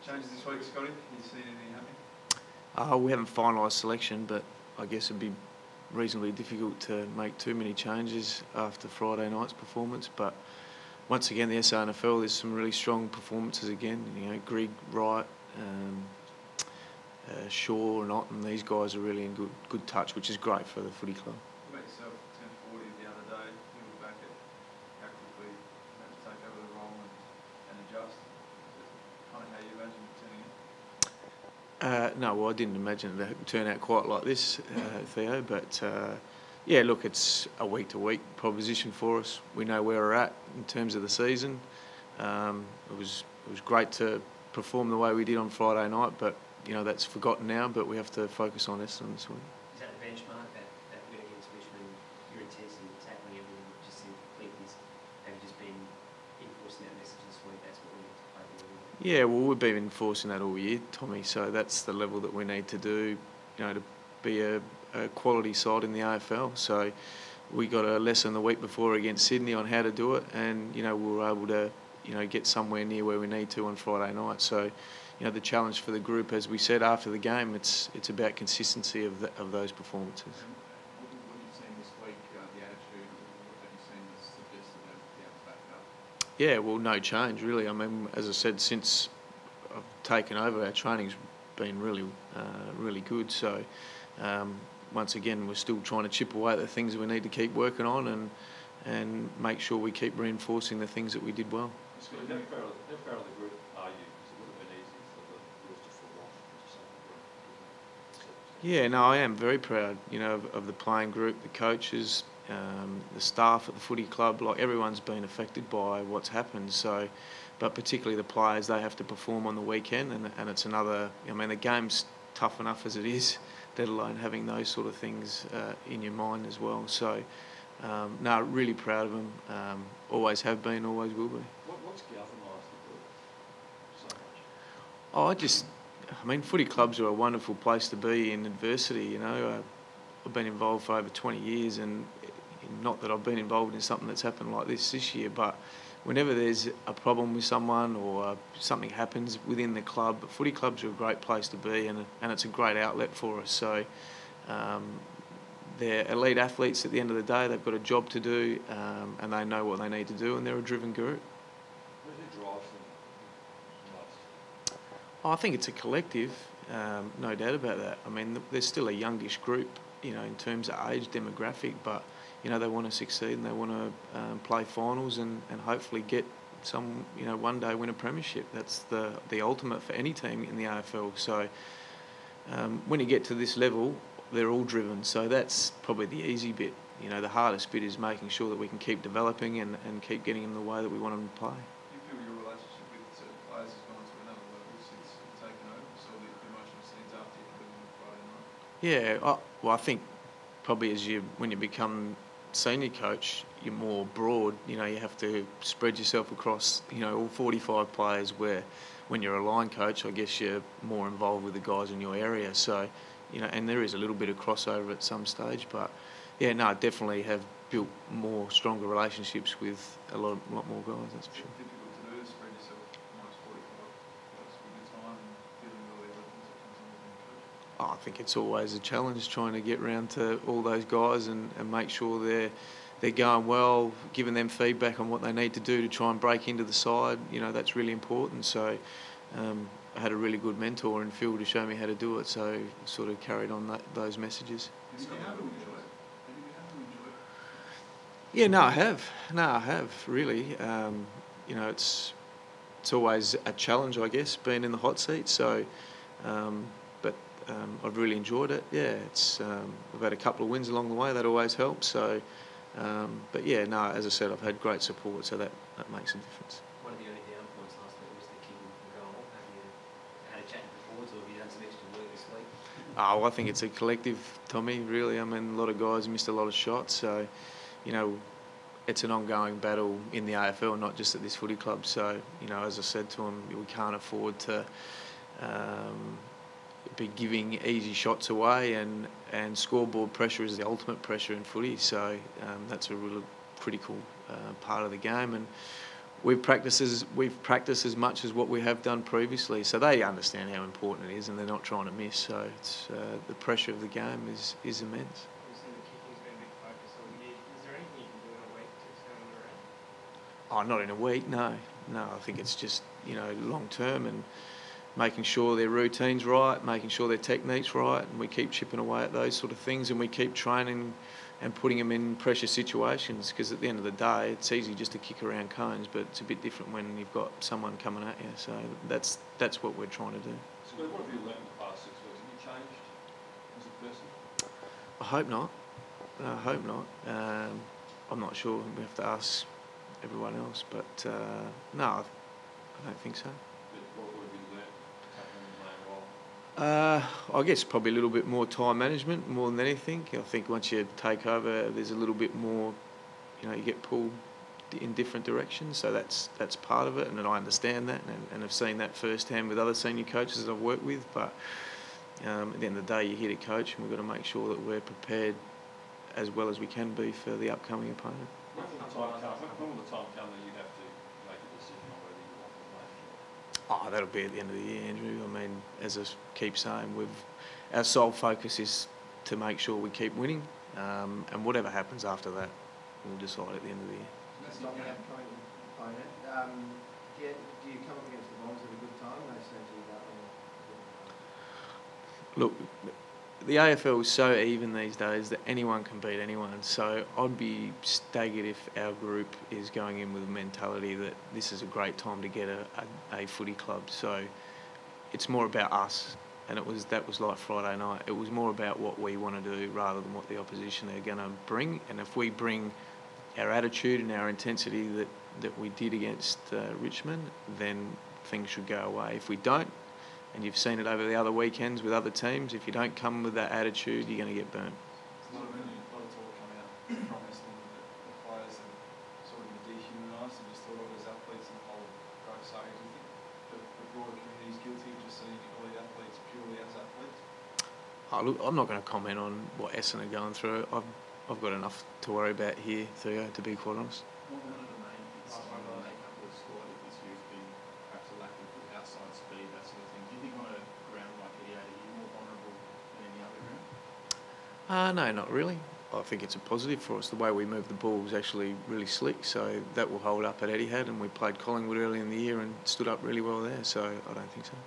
changes this week, Scotty? You see anything happening? We haven't finalised selection, but I guess it'd be reasonably difficult to make too many changes after Friday night's performance. But once again, the SANFL, there's some really strong performances again. You know, Greg, Wright, Shaw and Otten, these guys are really in good touch, which is great for the footy club. You made yourself 10-40 the other day. You look back at how quickly you had to take over the role and adjust. Is it kind of how you imagine it turning in? No, well, I didn't imagine it would turn out quite like this, Theo, but yeah, look, it's a week-to-week proposition for us. We know where we're at in terms of the season. It was great to perform the way we did on Friday night, but you know that's forgotten now. But we have to focus on Essendon this week. Is that the benchmark, that win against Richmond, your intensity, tackling everything, just in completeness? Have you just been enforcing that message this week? That's what we need to play with? Yeah, well, we've been enforcing that all year, Tommy. So that's the level that we need to do, you know, to be a quality side in the AFL. So we got a lesson the week before against Sydney on how to do it, and you know we were able to, you know, get somewhere near where we need to on Friday night. So, you know, the challenge for the group, as we said after the game, it's about consistency of those performances. What have you seen this week, the attitude, what have you seen that suggests that they'll be able to back it up? Yeah, well, no change really. I mean, as I said, since I've taken over, our training's been really good. So, once again, we're still trying to chip away at the things we need to keep working on and make sure we keep reinforcing the things that we did well. How proud of the group are you? Because it would have been easy for the Roos to fall off. Yeah, no, I am very proud, you know, of the playing group, the coaches, the staff at the footy club. Like, everyone's been affected by what's happened. So, but particularly the players, they have to perform on the weekend, and it's another. I mean, the game's tough enough as it is, let alone having those sort of things in your mind as well. So, no, really proud of them. Always have been, always will be. What's galvanised the group so much? I mean, footy clubs are a wonderful place to be in adversity. You know, I've been involved for over 20 years, and not that I've been involved in something that's happened like this year, but whenever there's a problem with someone or something happens within the club, footy clubs are a great place to be, and it's a great outlet for us. So they're elite athletes at the end of the day. They've got a job to do, and they know what they need to do, and they're a driven group. Who drives them most? I think it's a collective, no doubt about that. I mean, there's still a youngish group, you know, in terms of age demographic, but you know, they want to succeed and they want to play finals and hopefully get some, you know, one day win a premiership. That's the ultimate for any team in the AFL. So when you get to this level, they're all driven. So that's probably the easy bit. You know, the hardest bit is making sure that we can keep developing and keep getting them the way that we want them to play. Do you feel your relationship with certain players has gone to another level since you've taken over? So the emotional scenes after you put them on Friday night? Yeah, well, I think probably when you become senior coach, you're more broad. You know, you have to spread yourself across, you know, all 45 players, where when you're a line coach, I guess you're more involved with the guys in your area. So, you know, and there is a little bit of crossover at some stage, but yeah, no, definitely have built more stronger relationships with a lot more guys, that's for sure. It's difficult to do, to spread yourself amongst 45 guys with your time and dealing with all the other things that comes in with being a coach. I think it's always a challenge trying to get round to all those guys and make sure they're going well, giving them feedback on what they need to do to try and break into the side. You know, that's really important. So I had a really good mentor in Phil to show me how to do it, so sort of carried on those messages. Have you been able to enjoy it? Yeah, no, I have, really. You know, it's always a challenge, I guess, being in the hot seat. So, but I've really enjoyed it. Yeah, I've had a couple of wins along the way. That always helps. So, but yeah, no, as I said, I've had great support, so that makes a difference. One of the only down points last week was the kicking goal. Have you had a chat with the forwards, or have you done some extra work this week? Oh, I think it's a collective, Tommy, really. I mean, a lot of guys missed a lot of shots, so, you know, it's an ongoing battle in the AFL, not just at this footy club. So, you know, as I said to them, we can't afford to be giving easy shots away, and scoreboard pressure is the ultimate pressure in footy. So that's a real critical part of the game, and we've practiced as much as what we have done previously, so they understand how important it is, and they're not trying to miss. So it's the pressure of the game is immense. Obviously, the kicking's been a big focus all year. Is there anything you can do in a week to turn it around? Oh, not in a week, no. I think it's just long term and making sure their routine's right, making sure their technique's right, and we keep chipping away at those sort of things, and we keep training and putting them in pressure situations, because at the end of the day it's easy just to kick around cones, but it's a bit different when you've got someone coming at you. So that's what we're trying to do. So what have you learned in the past 6 weeks? Have you changed as a person? I hope not. I hope not. I'm not sure. We have to ask everyone else, but no, I don't think so. What have you learned happening in the main role? I guess probably a little bit more time management more than anything. I think once you take over, there's a little bit more, you get pulled in different directions, so that's part of it, and I understand that, and I've seen that firsthand with other senior coaches that I've worked with. But at the end of the day, you're here to coach, and we've got to make sure that we're prepared as well as we can be for the upcoming opponent. When will the time come that you have to make a decision on whether you want to play? Oh, that'll be at the end of the year, Andrew. I mean, as I keep saying, our sole focus is to make sure we keep winning, and whatever happens after that, we'll decide at the end of the year. That's not the upcoming opponent. Do you come up against the Bombers at a good time? They seem to be that way. Look, the AFL is so even these days that anyone can beat anyone. So I'd be staggered if our group is going in with a mentality that this is a great time to get a footy club. So it's more about us, and that was like Friday night. It was more about what we want to do rather than what the opposition are going to bring. And if we bring our attitude and our intensity that we did against Richmond, then things should go away. If we don't, and you've seen it over the other weekends with other teams, if you don't come with that attitude, you're going to get burnt. There's a lot of talk coming out from Essendon that the players have sort of been dehumanised and just thought of as athletes in the whole growth saga. Do you think the broader community is guilty of just seeing elite athletes purely as athletes? Oh, look, I'm not going to comment on what Essendon are going through. I've got enough to worry about here, Theo, to be quite honest. One of the main things over the makeup of the squad this year has been perhaps a lack of outside speed, that sort of thing. Do you think on a ground like Etihad, are you more vulnerable than any other ground? No, not really. I think it's a positive for us. The way we move the ball is actually really slick, so that will hold up at Etihad, and we played Collingwood early in the year and stood up really well there, so I don't think so.